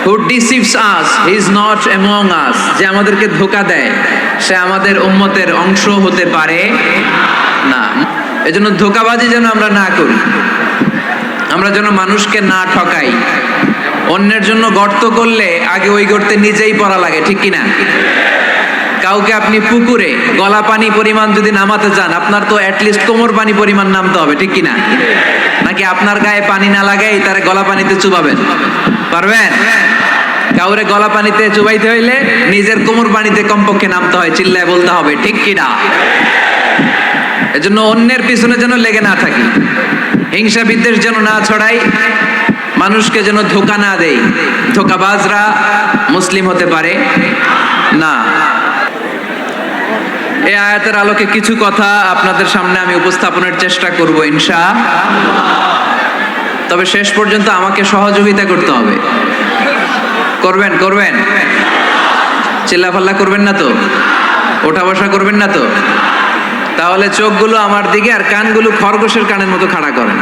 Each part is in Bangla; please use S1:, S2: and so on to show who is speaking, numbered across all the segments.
S1: who deceives us, he is not among us. যে আমাদেরকে ধোঁকা দেয় সে আমাদের উম্মতের অংশ হতে পারে না। এজন্য ধোঁকাবাজি যেন আমরা না করি, আমরা যেন মানুষকে না ঠকাই। অন্যের জন্য গর্ত করলে আগে ওই গর্তে নিজেই পড়া লাগে, ঠিক কিনা? কাউকে আপনি পুকুরে গলা পানি পরিমাণ যদি নামাতে চান, আপনার তো অ্যাটলিস্ট কোমর পানি পরিমাণ নামতে হবে, ঠিক কিনা? নাকি আপনার গায়ে পানি না লাগাই তারে গলা পানিতে চুবাবেন? পারবেন? কাউরে গলা পানিতে চুবাইতে হইলে নিজের কোমর পানিতে কমপক্ষে নামতে হয়, চিল্লায় বলতে হবে, ঠিক কিনা? এজন্য অন্যের পিছনে যেন লেগে না থাকি, হিংসা বিদ্বেষ যেন না ছড়াই, মানুষকে যেন ধোঁকা না দেই। ধোঁকাবাজরা মুসলিম হতে পারে না। এই আয়াতের আলোকে কিছু কথা আপনাদের সামনে আমি উপস্থাপনের চেষ্টা করব ইনশাআল্লাহ। তবে শেষ পর্যন্ত আমাকে সহযোগিতা করতে হবে। করবেন? চিল্লাফাল্লা করবেন না তো? ওঠা বসা করবেন না তো? তাহলে চোখগুলো আমার দিকে আর কানগুলো খরগোশের কানের মতো খাড়া করেন,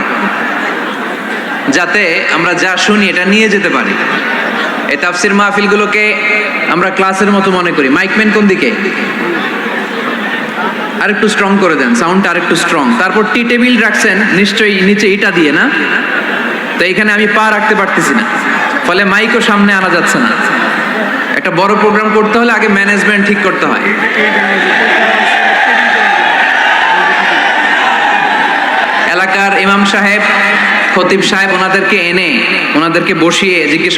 S1: যাতে আমরা যা শুনি এটা নিয়ে যেতে পারি। এই তাফসির মাহফিলগুলোকে আমরা ক্লাসের মতো মনে করি। মাইকম্যান কোন দিকে? আরেকটু স্ট্রং করে দেন, সাউন্ডটা আরেকটু স্ট্রং। তারপর টি টেবিল রাখছেন নিশ্চয়ই নিচে ইটা দিয়ে, না? তো এখানে আমি পা রাখতে পারতেছি না, ফলে মাইকও সামনে আনা যাচ্ছে না। একটা বড় প্রোগ্রাম করতে হলে আগে ম্যানেজমেন্ট ঠিক করতে হয়। এলাকার ইমাম সাহেব, খতিব সাহেব, ওনাদেরকে এনে ওনাদেরকে বসিয়ে জিজ্ঞেস